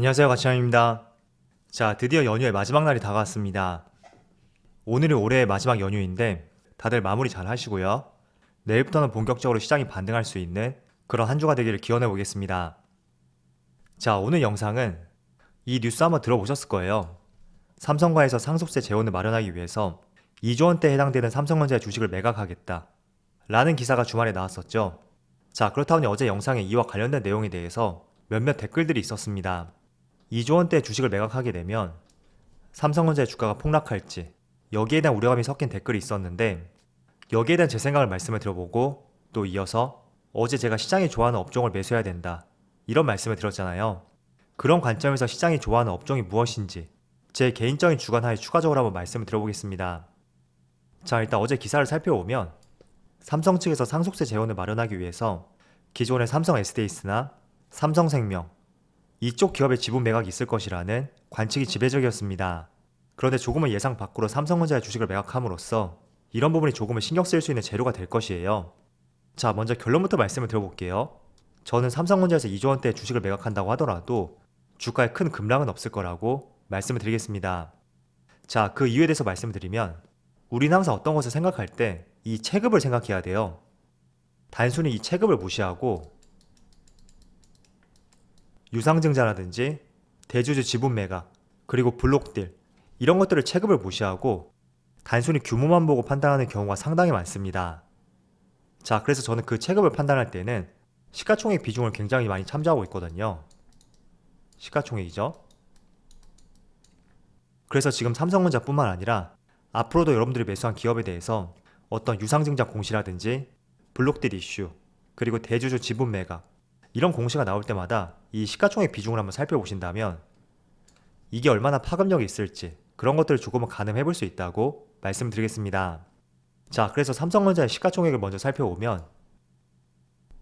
안녕하세요, 가치남입니다. 자, 드디어 연휴의 마지막 날이 다가왔습니다. 오늘이 올해의 마지막 연휴인데 다들 마무리 잘 하시고요. 내일부터는 본격적으로 시장이 반등할 수 있는 그런 한 주가 되기를 기원해 보겠습니다. 자, 오늘 영상은 이 뉴스 한번 들어보셨을 거예요. 삼성과에서 상속세 재원을 마련하기 위해서 2조 원대에 해당되는 삼성전자의 주식을 매각하겠다 라는 기사가 주말에 나왔었죠. 자, 그렇다 보니 어제 영상에 이와 관련된 내용에 대해서 몇몇 댓글들이 있었습니다. 2조 원대 주식을 매각하게 되면 삼성전자의 주가가 폭락할지 여기에 대한 우려감이 섞인 댓글이 있었는데 여기에 대한 제 생각을 말씀을 드려보고 또 이어서 어제 제가 시장이 좋아하는 업종을 매수해야 된다 이런 말씀을 드렸잖아요. 그런 관점에서 시장이 좋아하는 업종이 무엇인지 제 개인적인 주관하에 추가적으로 한번 말씀을 드려보겠습니다. 자, 일단 어제 기사를 살펴보면 삼성 측에서 상속세 재원을 마련하기 위해서 기존의 삼성 SDS나 삼성생명 이쪽 기업의 지분 매각이 있을 것이라는 관측이 지배적이었습니다. 그런데 조금은 예상 밖으로 삼성전자의 주식을 매각함으로써 이런 부분이 조금은 신경 쓸 수 있는 재료가 될 것이에요. 자, 먼저 결론부터 말씀을 드려볼게요. 저는 삼성전자에서 2조 원대의 주식을 매각한다고 하더라도 주가에 큰 급락은 없을 거라고 말씀을 드리겠습니다. 자, 그 이유에 대해서 말씀을 드리면 우리는 항상 어떤 것을 생각할 때 이 체급을 생각해야 돼요. 단순히 이 체급을 무시하고 유상증자라든지 대주주 지분 매각, 그리고 블록딜 이런 것들을 체급을 무시하고 단순히 규모만 보고 판단하는 경우가 상당히 많습니다. 자, 그래서 저는 그 체급을 판단할 때는 시가총액 비중을 굉장히 많이 참조하고 있거든요. 시가총액이죠. 그래서 지금 삼성전자뿐만 아니라 앞으로도 여러분들이 매수한 기업에 대해서 어떤 유상증자 공시라든지 블록딜 이슈, 그리고 대주주 지분 매각 이런 공시가 나올 때마다 이 시가총액 비중을 한번 살펴보신다면 이게 얼마나 파급력이 있을지 그런 것들을 조금은 가늠해 볼 수 있다고 말씀드리겠습니다. 자, 그래서 삼성전자의 시가총액을 먼저 살펴보면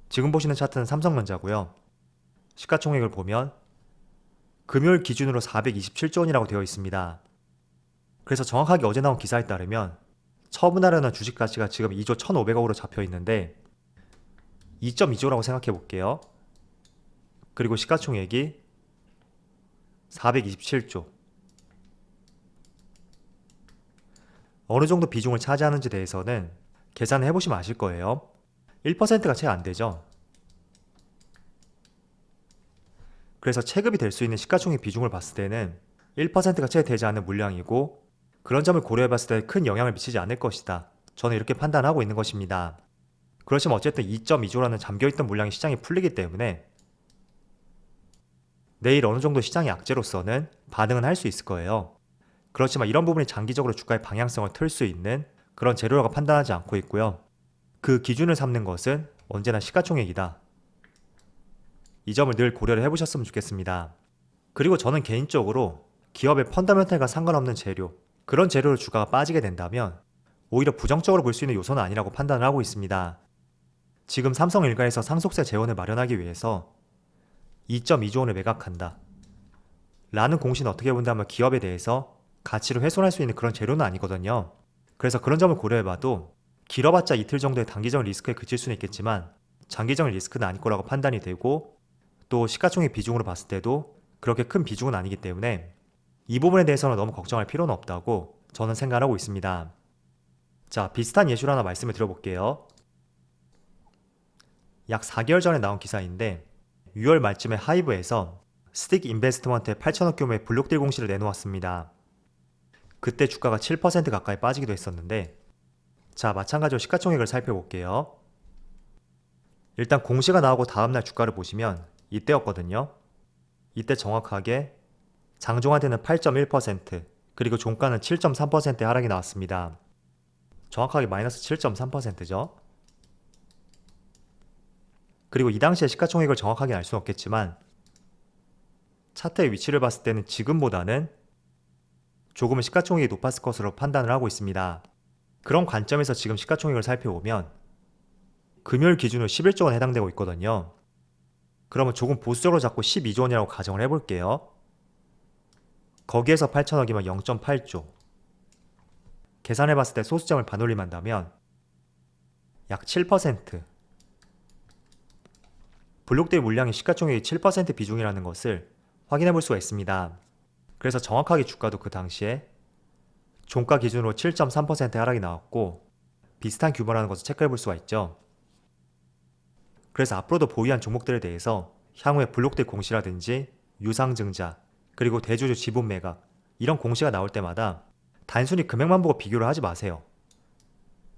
지금 보시는 차트는 삼성전자고요. 시가총액을 보면 금요일 기준으로 427조 원이라고 되어 있습니다. 그래서 정확하게 어제 나온 기사에 따르면 처분하려는 주식 가치가 지금 2조 1,500억으로 잡혀 있는데 2.2조라고 생각해 볼게요. 그리고 시가총액이 427조. 어느 정도 비중을 차지하는지 대해서는 계산을 해보시면 아실 거예요. 1%가 채 안 되죠. 그래서 체급이 될 수 있는 시가총액 비중을 봤을 때는 1%가 채 되지 않는 물량이고 그런 점을 고려해봤을 때 큰 영향을 미치지 않을 것이다. 저는 이렇게 판단하고 있는 것입니다. 그렇지만 어쨌든 2.2조라는 잠겨있던 물량이 시장이 풀리기 때문에 내일 어느 정도 시장의 악재로서는 반응은 할 수 있을 거예요. 그렇지만 이런 부분이 장기적으로 주가의 방향성을 틀 수 있는 그런 재료라고 판단하지 않고 있고요. 그 기준을 삼는 것은 언제나 시가총액이다. 이 점을 늘 고려를 해보셨으면 좋겠습니다. 그리고 저는 개인적으로 기업의 펀더멘탈과 상관없는 재료, 그런 재료로 주가가 빠지게 된다면 오히려 부정적으로 볼 수 있는 요소는 아니라고 판단을 하고 있습니다. 지금 삼성 일가에서 상속세 재원을 마련하기 위해서 2.2조 원을 매각한다 라는 공시는 어떻게 본다면 기업에 대해서 가치를 훼손할 수 있는 그런 재료는 아니거든요. 그래서 그런 점을 고려해봐도 길어봤자 이틀 정도의 단기적인 리스크에 그칠 수는 있겠지만 장기적인 리스크는 아닐 거라고 판단이 되고 또 시가총액 비중으로 봤을 때도 그렇게 큰 비중은 아니기 때문에 이 부분에 대해서는 너무 걱정할 필요는 없다고 저는 생각하고 있습니다. 자, 비슷한 예시를 하나 말씀을 드려볼게요. 약 4개월 전에 나온 기사인데 6월 말쯤에 하이브에서 스틱 인베스트먼트의 8천억 규모의 블록딜 공시를 내놓았습니다. 그때 주가가 7% 가까이 빠지기도 했었는데 자, 마찬가지로 시가총액을 살펴볼게요. 일단 공시가 나오고 다음날 주가를 보시면 이때였거든요. 이때 정확하게 장중한테는 8.1% 그리고 종가는 7.3%의 하락이 나왔습니다. 정확하게 마이너스 7.3%죠. 그리고 이 당시에 시가총액을 정확하게 알 수는 없겠지만 차트의 위치를 봤을 때는 지금보다는 조금은 시가총액이 높았을 것으로 판단을 하고 있습니다. 그런 관점에서 지금 시가총액을 살펴보면 금요일 기준으로 11조 원 해당되고 있거든요. 그러면 조금 보수적으로 잡고 12조 원이라고 가정을 해볼게요. 거기에서 8천억이면 0.8조. 계산해봤을 때 소수점을 반올림한다면 약 7%. 블록딜 물량의 시가총액이 7% 비중이라는 것을 확인해 볼 수가 있습니다. 그래서 정확하게 주가도 그 당시에 종가 기준으로 7.3% 하락이 나왔고 비슷한 규모라는 것을 체크해 볼 수가 있죠. 그래서 앞으로도 보유한 종목들에 대해서 향후에 블록들 공시라든지 유상증자 그리고 대주주 지분 매각 이런 공시가 나올 때마다 단순히 금액만 보고 비교를 하지 마세요.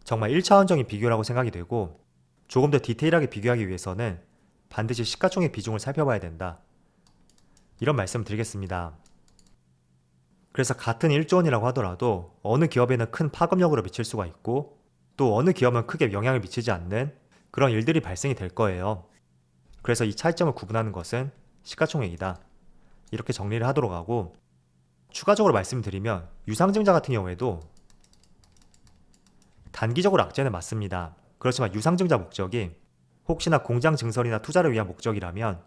정말 1차원적인 비교라고 생각이 되고 조금 더 디테일하게 비교하기 위해서는 반드시 시가총액 비중을 살펴봐야 된다. 이런 말씀을 드리겠습니다. 그래서 같은 1조 원이라고 하더라도 어느 기업에는 큰 파급력으로 미칠 수가 있고 또 어느 기업은 크게 영향을 미치지 않는 그런 일들이 발생이 될 거예요. 그래서 이 차이점을 구분하는 것은 시가총액이다. 이렇게 정리를 하도록 하고 추가적으로 말씀드리면 유상증자 같은 경우에도 단기적으로 악재는 맞습니다. 그렇지만 유상증자 목적이 혹시나 공장 증설이나 투자를 위한 목적이라면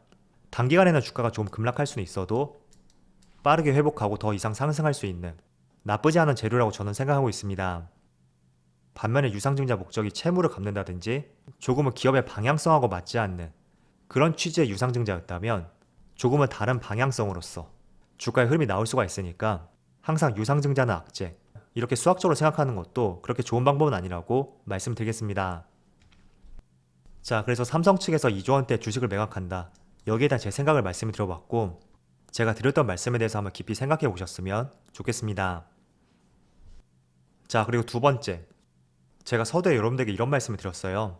단기간에는 주가가 좀 급락할 수는 있어도 빠르게 회복하고 더 이상 상승할 수 있는 나쁘지 않은 재료라고 저는 생각하고 있습니다. 반면에 유상증자 목적이 채무를 갚는다든지 조금은 기업의 방향성하고 맞지 않는 그런 취지의 유상증자였다면 조금은 다른 방향성으로서 주가의 흐름이 나올 수가 있으니까 항상 유상증자는 악재 이렇게 수학적으로 생각하는 것도 그렇게 좋은 방법은 아니라고 말씀드리겠습니다. 자, 그래서 삼성 측에서 2조 원대 주식을 매각한다. 여기에 대한 제 생각을 말씀을 드려봤고 제가 드렸던 말씀에 대해서 한번 깊이 생각해 보셨으면 좋겠습니다. 자, 그리고 두 번째, 제가 서두에 여러분들에게 이런 말씀을 드렸어요.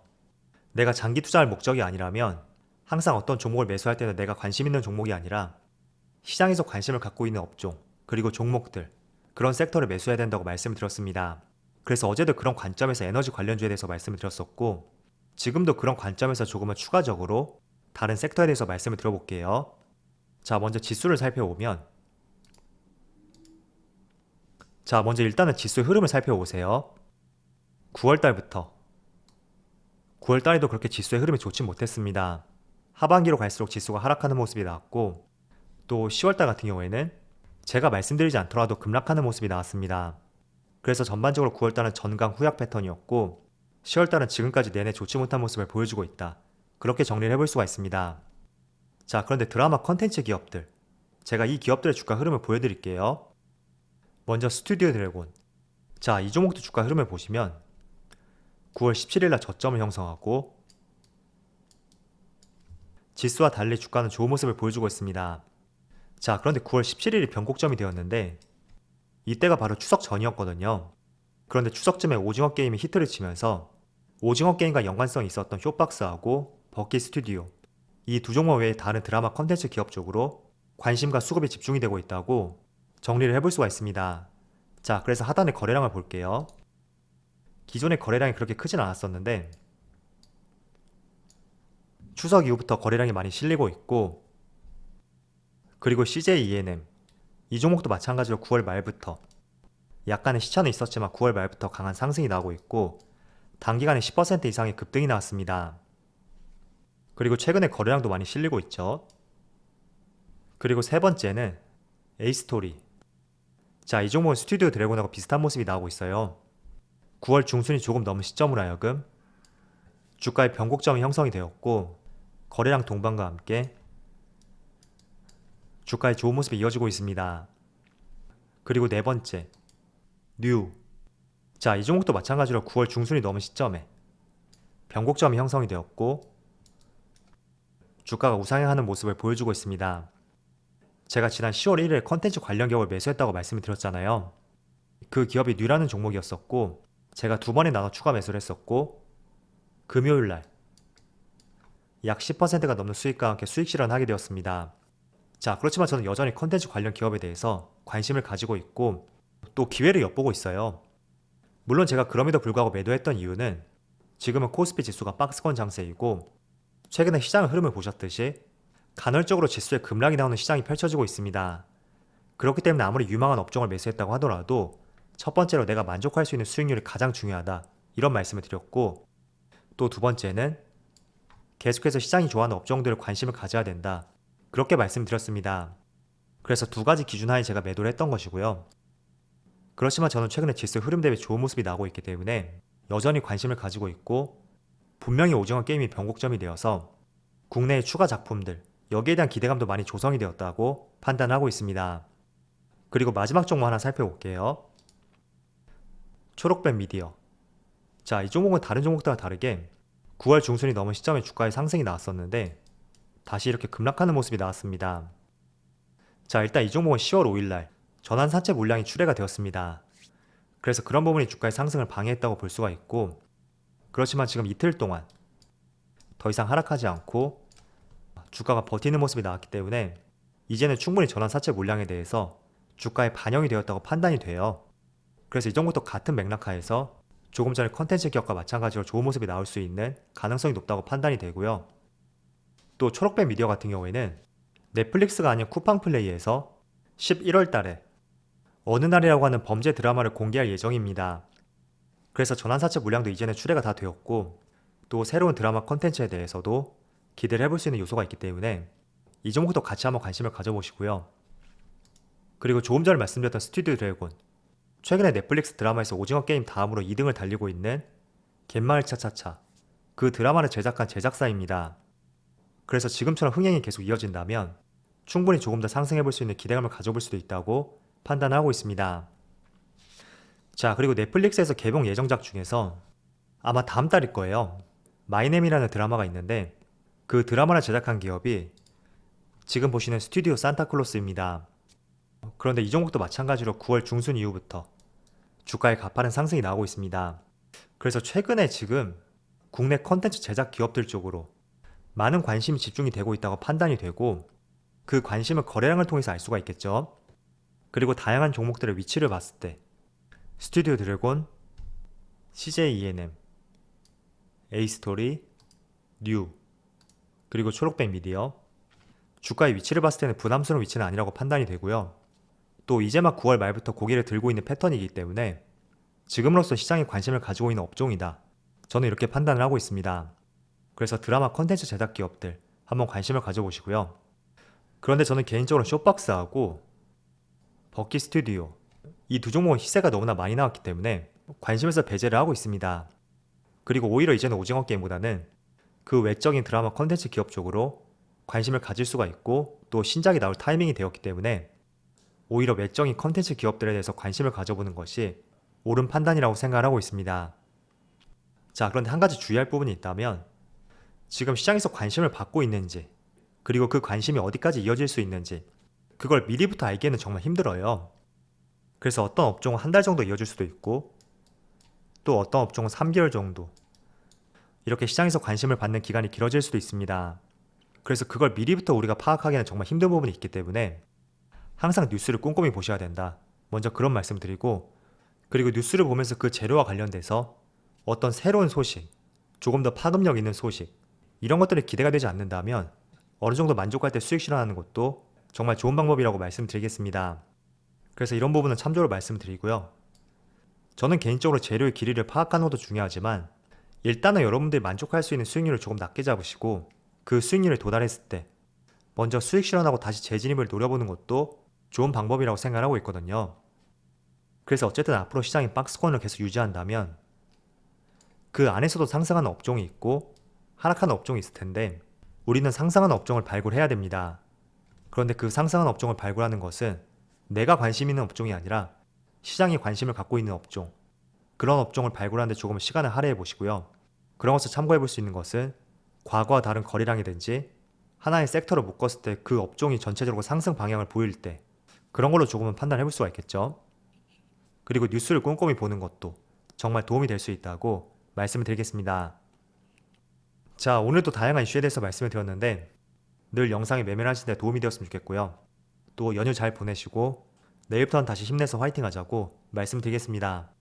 내가 장기 투자할 목적이 아니라면 항상 어떤 종목을 매수할 때는 내가 관심 있는 종목이 아니라 시장에서 관심을 갖고 있는 업종 그리고 종목들 그런 섹터를 매수해야 된다고 말씀을 드렸습니다. 그래서 어제도 그런 관점에서 에너지 관련주에 대해서 말씀을 드렸었고 지금도 그런 관점에서 조금은 추가적으로 다른 섹터에 대해서 말씀을 드려볼게요. 자, 먼저 지수를 살펴보면 먼저 일단은 지수의 흐름을 살펴보세요. 9월달부터 9월달에도 그렇게 지수의 흐름이 좋지 못했습니다. 하반기로 갈수록 지수가 하락하는 모습이 나왔고 또 10월달 같은 경우에는 제가 말씀드리지 않더라도 급락하는 모습이 나왔습니다. 그래서 전반적으로 9월달은 전강 후약 패턴이었고 10월달은 지금까지 내내 좋지 못한 모습을 보여주고 있다. 그렇게 정리를 해볼 수가 있습니다. 자, 그런데 드라마 컨텐츠 기업들 제가 이 기업들의 주가 흐름을 보여드릴게요. 먼저 스튜디오 드래곤. 자, 이 종목도 주가 흐름을 보시면 9월 17일날 저점을 형성하고 지수와 달리 주가는 좋은 모습을 보여주고 있습니다. 자, 그런데 9월 17일이 변곡점이 되었는데 이때가 바로 추석 전이었거든요. 그런데 추석쯤에 오징어 게임이 히트를 치면서 오징어 게임과 연관성이 있었던 쇼박스하고 버킷 스튜디오 이 두 종목 외에 다른 드라마 컨텐츠 기업 쪽으로 관심과 수급이 집중이 되고 있다고 정리를 해볼 수가 있습니다. 자, 그래서 하단의 거래량을 볼게요. 기존의 거래량이 그렇게 크진 않았었는데 추석 이후부터 거래량이 많이 실리고 있고 그리고 CJ ENM 이 종목도 마찬가지로 9월 말부터 약간의 시차는 있었지만 9월 말부터 강한 상승이 나오고 있고 단기간에 10% 이상의 급등이 나왔습니다. 그리고 최근에 거래량도 많이 실리고 있죠. 그리고 세 번째는 에이스토리. 자, 이 종목은 스튜디오 드래곤하고 비슷한 모습이 나오고 있어요. 9월 중순이 조금 넘은 시점으로 하여금 주가의 변곡점이 형성이 되었고 거래량 동반과 함께 주가의 좋은 모습이 이어지고 있습니다. 그리고 네 번째 뉴. 자, 이 종목도 마찬가지로 9월 중순이 넘은 시점에 변곡점이 형성이 되었고 주가가 우상향하는 모습을 보여주고 있습니다. 제가 지난 10월 1일에 컨텐츠 관련 기업을 매수했다고 말씀을 드렸잖아요. 그 기업이 뉴라는 종목이었었고 제가 두 번에 나눠 추가 매수를 했었고 금요일날 약 10%가 넘는 수익과 함께 수익 실현하게 되었습니다. 자, 그렇지만 저는 여전히 컨텐츠 관련 기업에 대해서 관심을 가지고 있고 또 기회를 엿보고 있어요. 물론 제가 그럼에도 불구하고 매도했던 이유는 지금은 코스피 지수가 박스권 장세이고 최근에 시장의 흐름을 보셨듯이 간헐적으로 지수에 급락이 나오는 시장이 펼쳐지고 있습니다. 그렇기 때문에 아무리 유망한 업종을 매수했다고 하더라도 첫 번째로 내가 만족할 수 있는 수익률이 가장 중요하다. 이런 말씀을 드렸고 또 두 번째는 계속해서 시장이 좋아하는 업종들을 관심을 가져야 된다. 그렇게 말씀드렸습니다. 그래서 두 가지 기준 하에 제가 매도를 했던 것이고요. 그렇지만 저는 최근에 지수 흐름 대비 좋은 모습이 나오고 있기 때문에 여전히 관심을 가지고 있고 분명히 오징어 게임이 변곡점이 되어서 국내의 추가 작품들 여기에 대한 기대감도 많이 조성이 되었다고 판단하고 있습니다. 그리고 마지막 종목 하나 살펴볼게요. 초록뱀 미디어. 자, 이 종목은 다른 종목들과 다르게 9월 중순이 넘은 시점에 주가의 상승이 나왔었는데 다시 이렇게 급락하는 모습이 나왔습니다. 자, 일단 이 종목은 10월 5일날 전환사채 물량이 출회가 되었습니다. 그래서 그런 부분이 주가의 상승을 방해했다고 볼 수가 있고, 그렇지만 지금 이틀 동안 더 이상 하락하지 않고 주가가 버티는 모습이 나왔기 때문에 이제는 충분히 전환사채 물량에 대해서 주가에 반영이 되었다고 판단이 돼요. 그래서 이 종목도 같은 맥락하에서 조금 전에 컨텐츠 기업과 마찬가지로 좋은 모습이 나올 수 있는 가능성이 높다고 판단이 되고요. 또 초록뱀 미디어 같은 경우에는 넷플릭스가 아닌 쿠팡플레이에서 11월 달에 어느 날이라고 하는 범죄 드라마를 공개할 예정입니다. 그래서 전환사채 물량도 이제는 출회가 다 되었고, 또 새로운 드라마 컨텐츠에 대해서도 기대를 해볼 수 있는 요소가 있기 때문에 이 종목도 같이 한번 관심을 가져보시고요. 그리고 조금 전에 말씀드렸던 스튜디오 드래곤, 최근에 넷플릭스 드라마에서 오징어 게임 다음으로 2등을 달리고 있는 갯마을 차차차, 그 드라마를 제작한 제작사입니다. 그래서 지금처럼 흥행이 계속 이어진다면 충분히 조금 더 상승해볼 수 있는 기대감을 가져볼 수도 있다고 판단하고 있습니다. 자, 그리고 넷플릭스에서 개봉 예정작 중에서 아마 다음 달일 거예요. 마이넴이라는 드라마가 있는데 그 드라마를 제작한 기업이 지금 보시는 스튜디오 산타클로스입니다. 그런데 이 종목도 마찬가지로 9월 중순 이후부터 주가에 가파른 상승이 나오고 있습니다. 그래서 최근에 지금 국내 컨텐츠 제작 기업들 쪽으로 많은 관심이 집중이 되고 있다고 판단이 되고, 그 관심을 거래량을 통해서 알 수가 있겠죠. 그리고 다양한 종목들의 위치를 봤을 때 스튜디오 드래곤, CJ ENM, A스토리, 뉴, 그리고 초록뱀 미디어, 주가의 위치를 봤을 때는 부담스러운 위치는 아니라고 판단이 되고요. 또 이제 막 9월 말부터 고개를 들고 있는 패턴이기 때문에 지금으로서 시장에 관심을 가지고 있는 업종이다, 저는 이렇게 판단을 하고 있습니다. 그래서 드라마 컨텐츠 제작 기업들 한번 관심을 가져보시고요. 그런데 저는 개인적으로 쇼박스하고 버키 스튜디오, 이 두 종목은 시세가 너무나 많이 나왔기 때문에 관심에서 배제를 하고 있습니다. 그리고 오히려 이제는 오징어 게임보다는 그 외적인 드라마 컨텐츠 기업 쪽으로 관심을 가질 수가 있고, 또 신작이 나올 타이밍이 되었기 때문에 오히려 외적인 컨텐츠 기업들에 대해서 관심을 가져보는 것이 옳은 판단이라고 생각을 하고 있습니다. 자, 그런데 한 가지 주의할 부분이 있다면, 지금 시장에서 관심을 받고 있는지, 그리고 그 관심이 어디까지 이어질 수 있는지 그걸 미리부터 알기에는 정말 힘들어요. 그래서 어떤 업종은 한 달 정도 이어질 수도 있고, 또 어떤 업종은 3개월 정도, 이렇게 시장에서 관심을 받는 기간이 길어질 수도 있습니다. 그래서 그걸 미리부터 우리가 파악하기는 정말 힘든 부분이 있기 때문에 항상 뉴스를 꼼꼼히 보셔야 된다, 먼저 그런 말씀 드리고, 그리고 뉴스를 보면서 그 재료와 관련돼서 어떤 새로운 소식, 조금 더 파급력 있는 소식, 이런 것들이 기대가 되지 않는다면 어느 정도 만족할 때 수익 실현하는 것도 정말 좋은 방법이라고 말씀드리겠습니다. 그래서 이런 부분은 참조를 말씀드리고요. 저는 개인적으로 재료의 길이를 파악하는 것도 중요하지만 일단은 여러분들이 만족할 수 있는 수익률을 조금 낮게 잡으시고, 그 수익률에 도달했을 때 먼저 수익 실현하고 다시 재진입을 노려보는 것도 좋은 방법이라고 생각하고 있거든요. 그래서 어쨌든 앞으로 시장이 박스권을 계속 유지한다면 그 안에서도 상승하는 업종이 있고 하락하는 업종이 있을 텐데, 우리는 상승하는 업종을 발굴해야 됩니다. 그런데 그 상승하는 업종을 발굴하는 것은 내가 관심 있는 업종이 아니라 시장이 관심을 갖고 있는 업종, 그런 업종을 발굴하는 데 조금 시간을 할애해 보시고요. 그런 것을 참고해 볼 수 있는 것은 과거와 다른 거래량이든지 하나의 섹터로 묶었을 때 그 업종이 전체적으로 상승 방향을 보일 때, 그런 걸로 조금은 판단해 볼 수가 있겠죠. 그리고 뉴스를 꼼꼼히 보는 것도 정말 도움이 될 수 있다고 말씀을 드리겠습니다. 자, 오늘도 다양한 이슈에 대해서 말씀을 드렸는데 늘 영상이 매매하시는 데 도움이 되었으면 좋겠고요. 또 연휴 잘 보내시고 내일부터는 다시 힘내서 화이팅 하자고 말씀드리겠습니다.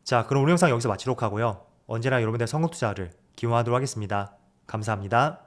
자, 그럼 오늘 영상 여기서 마치도록 하고요. 언제나 여러분들의 성공 투자를 기원하도록 하겠습니다. 감사합니다.